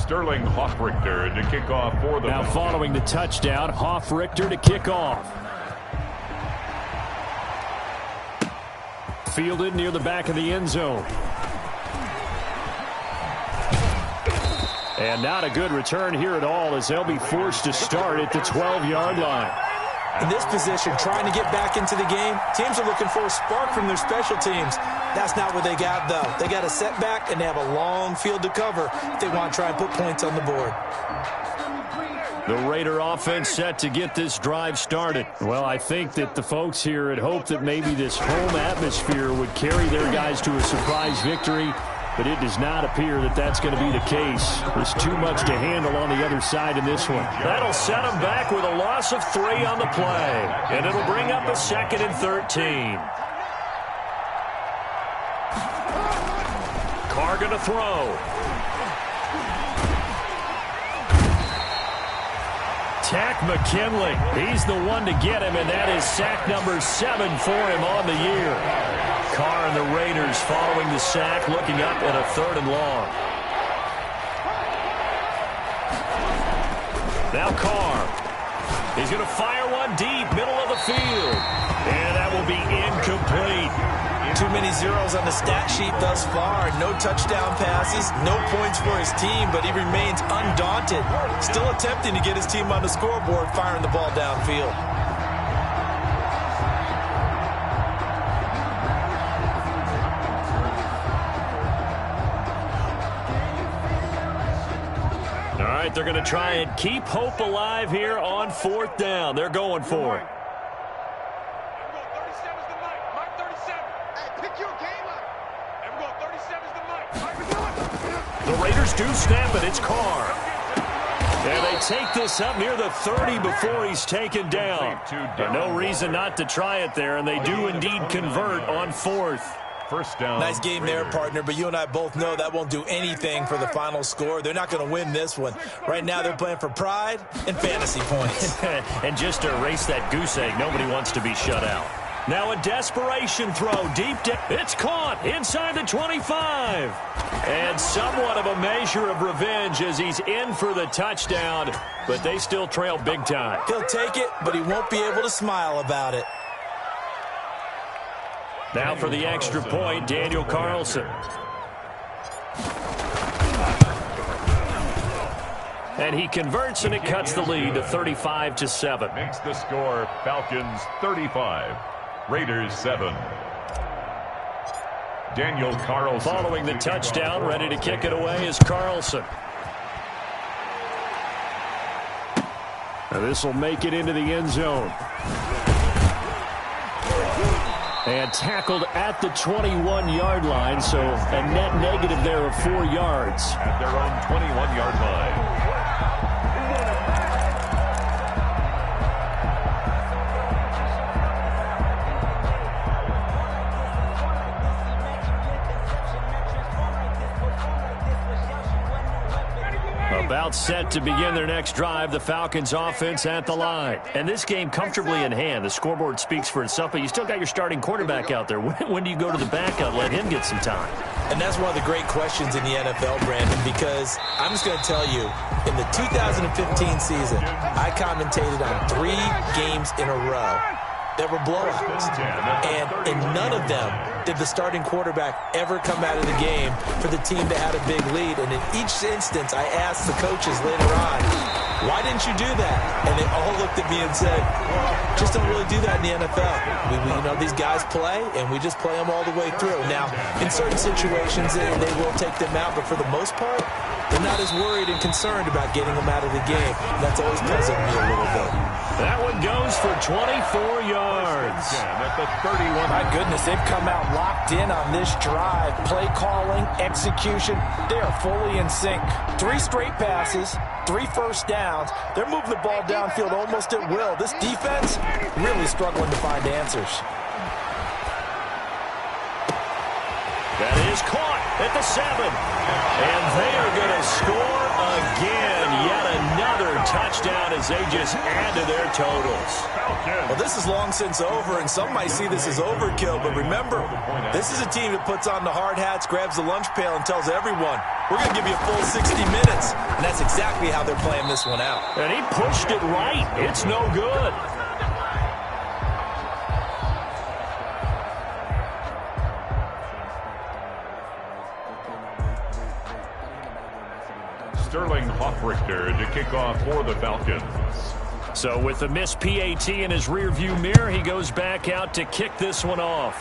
Speaker 3: Sterling Hoffrichter to kick off for the
Speaker 1: Now
Speaker 3: Falcons.
Speaker 1: following the touchdown, Hoffrichter to kick off. Fielded near the back of the end zone. And not a good return here at all as they'll be forced to start at the 12-yard line.
Speaker 4: In this position, trying to get back into the game, teams are looking for a spark from their special teams. That's not what they got, though. They got a setback, and they have a long field to cover if they want to try and put points on the board.
Speaker 1: The Raider offense set to get this drive started. Well, I think that the folks here had hoped that maybe this home atmosphere would carry their guys to a surprise victory, but it does not appear that that's going to be the case. There's too much to handle on the other side in this one. That'll set them back with a loss of 3 on the play, and it'll bring up a 2nd and 13. Carr going to throw. Tack McKinley. He's the one to get him, and that is sack number 7 for him on the year. Carr and the Raiders following the sack, looking up at a 3rd and long. Now Carr. He's going to fire one deep, middle of the field. And that will be incomplete.
Speaker 4: Too many zeros on the stat sheet thus far. No touchdown passes, no points for his team, but he remains undaunted. Still attempting to get his team on the scoreboard, firing the ball downfield.
Speaker 1: right, they're going to try and keep hope alive here on 4th down. They're going for it. The Raiders do snap it. It's Carr. And they take this up near the 30 before he's taken down. No reason not to try it there, and they do indeed convert on 4th.
Speaker 3: First down.
Speaker 4: Nice game there, partner, but you and I both know that won't do anything for the final score. They're not going to win this one. Right now, they're playing for pride and fantasy points.
Speaker 1: And just to erase that goose egg, nobody wants to be shut out. Now a desperation throw deep down. It's caught inside the 25. And somewhat of a measure of revenge as he's in for the touchdown, but they still trail big time.
Speaker 4: He'll take it, but he won't be able to smile about it.
Speaker 1: Now for the extra point, Daniel Carlson. And he converts, and it cuts the lead to 35-7.
Speaker 3: Makes the score Falcons 35, Raiders 7. Daniel Carlson.
Speaker 1: Following the touchdown, ready to kick it away is Carlson. Now this will make it into the end zone. And tackled at the 21-yard line, so a net negative there of 4 yards.
Speaker 3: At their own 21-yard line.
Speaker 1: About set to begin their next drive, the Falcons offense at the line. And this game comfortably in hand. The scoreboard speaks for itself, but you still got your starting quarterback out there. When do you go to the backup, let him get some time?
Speaker 4: And that's one of the great questions in the NFL, Brandon, because I'm just going to tell you, in the 2015 season, I commentated on 3 games in a row that were blowouts. And in none of them did the starting quarterback ever come out of the game for the team that had a big lead. And in each instance, I asked the coaches later on, why didn't you do that? And they all looked at me and said, just don't really do that in the NFL. We you know, these guys play, and we just play them all the way through. Now, in certain situations, they will take them out, but for the most part, they're not as worried and concerned about getting them out of the game. And that's always puzzled me a little bit.
Speaker 1: That one goes for 24 yards.
Speaker 3: At the 31.
Speaker 4: My goodness, they've come out locked in on this drive. Play calling, execution, they are fully in sync. 3 straight passes, 3 first downs. They're moving the ball downfield almost at will. This defense really struggling to find answers.
Speaker 1: That is caught at the 7. And they are going to score again. Yet another touchdown as they just add to their totals.
Speaker 4: Well, this is long since over, and some might see this as overkill. But remember, this is a team that puts on the hard hats, grabs the lunch pail, and tells everyone, we're going to give you a full 60 minutes. And that's exactly how they're playing this one out.
Speaker 1: And he pushed it right. It's no good.
Speaker 3: Sterling Hoffrichter to kick off for the Falcons.
Speaker 1: So with the missed PAT in his rearview mirror, he goes back out to kick this one off.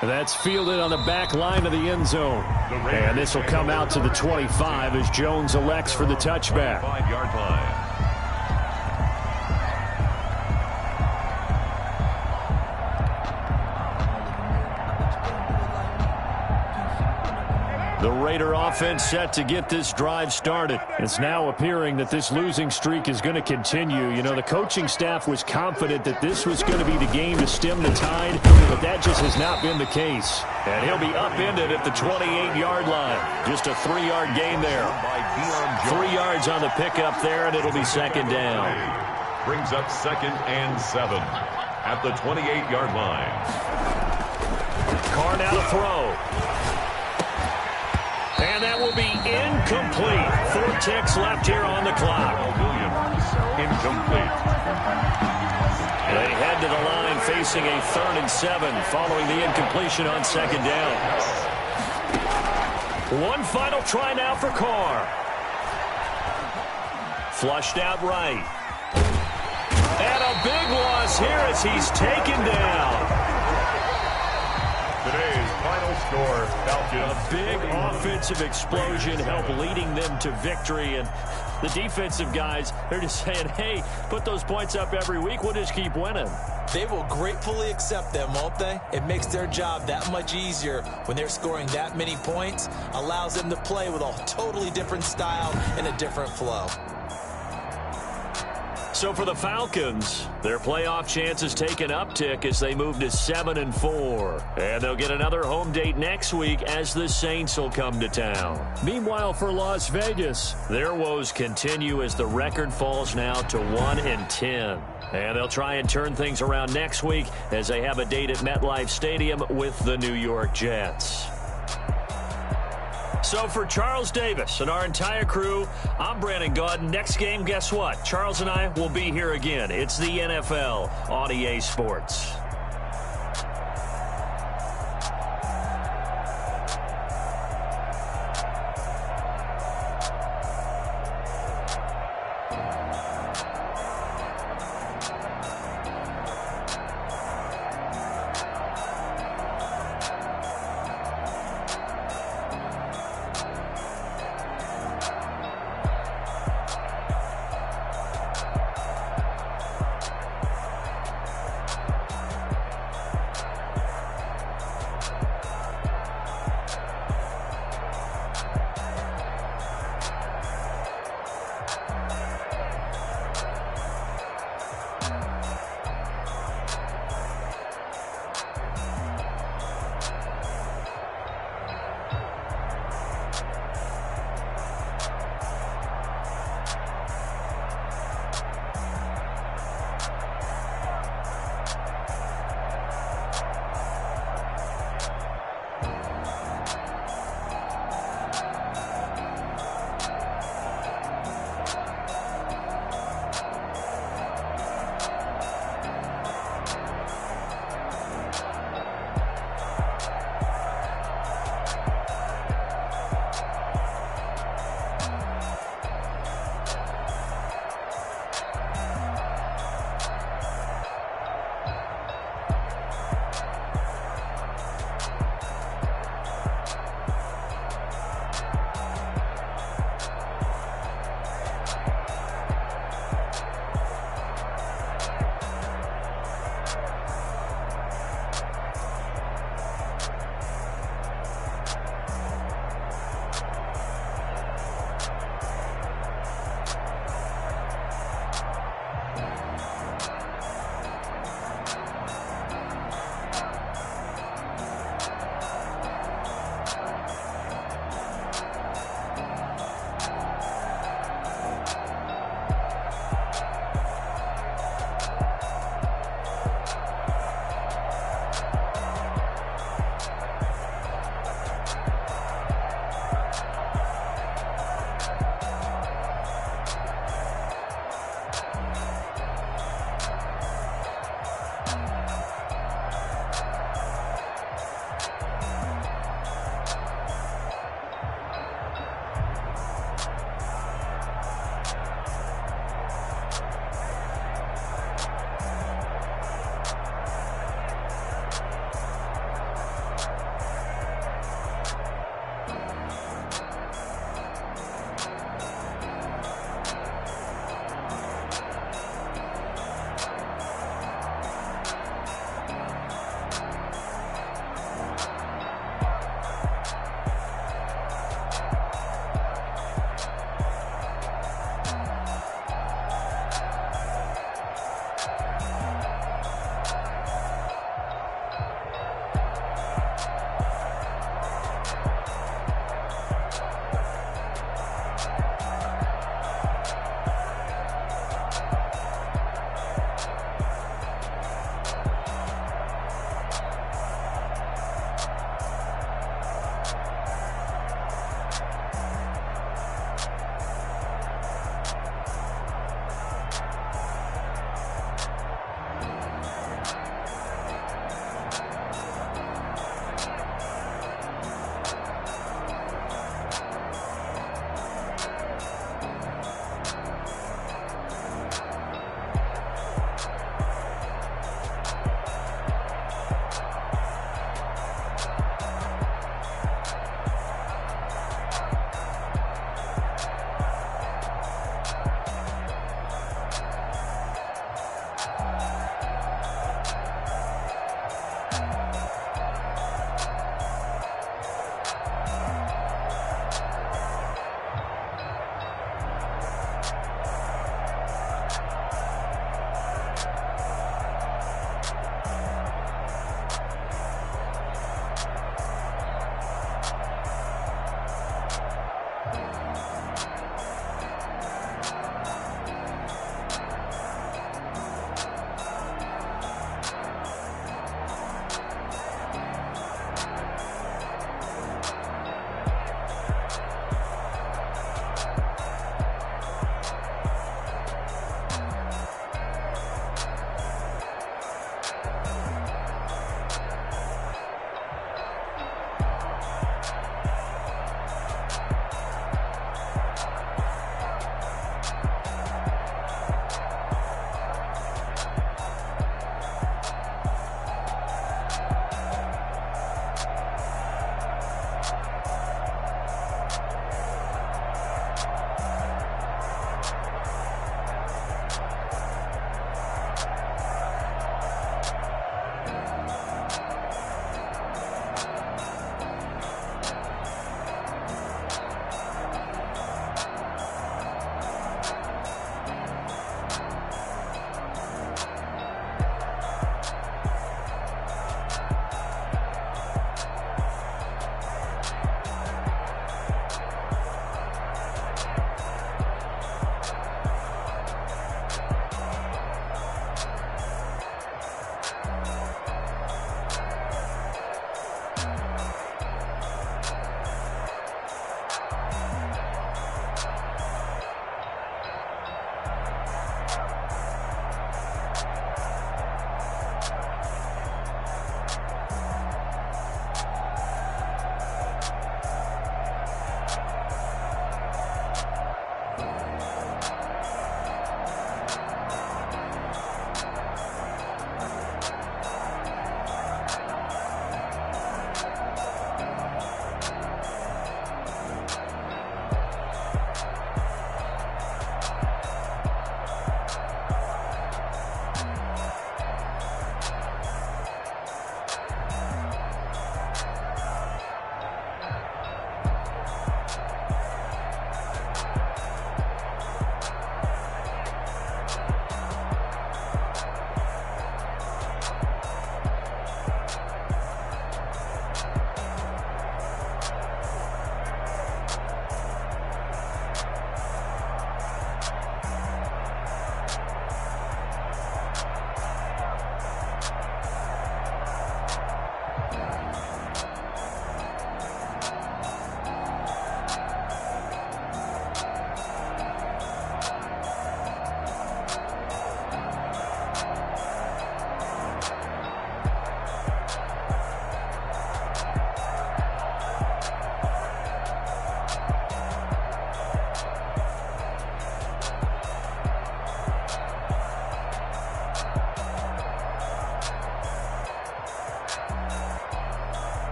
Speaker 1: That's fielded on the back line of the end zone. And this will come out to the 25 as Jones elects for the touchback.
Speaker 3: 5-yard line.
Speaker 1: The Raider offense set to get this drive started. It's now appearing that this losing streak is going to continue. You know, the coaching staff was confident that this was going to be the game to stem the tide, but that just has not been the case. And he'll be upended at the 28-yard line. Just a 3-yard gain there. 3 yards on the pickup there, and it'll be second down.
Speaker 3: Brings up 2nd and 7 at the 28-yard line.
Speaker 1: Carr now to throw. And that will be incomplete. 4 ticks left here on the clock.
Speaker 3: Williams, incomplete.
Speaker 1: They head to the line facing a 3rd and 7 following the incompletion on second down. One final try now for Carr. Flushed out right. And a big loss here as he's taken down.
Speaker 3: Today's final score, Falcons
Speaker 1: A big offensive explosion helped leading them to victory. And the defensive guys, they're just saying, hey, put those points up every week. We'll just keep winning.
Speaker 4: They will gratefully accept them, won't they? It makes their job that much easier when they're scoring that many points. Allows them to play with a totally different style and a different flow.
Speaker 1: So for the Falcons, their playoff chances take an uptick as they move to 7-4. And they'll get another home date next week as the Saints will come to town.
Speaker 2: Meanwhile, for Las Vegas,
Speaker 1: their woes continue as the record falls now to 1-10. And they'll try and turn things around next week as they have a date at MetLife Stadium with the New York Jets. So for Charles Davis and our entire crew, I'm Brandon Gaudin. Next game, guess what? Charles and I will be here again. It's the NFL on EA Sports.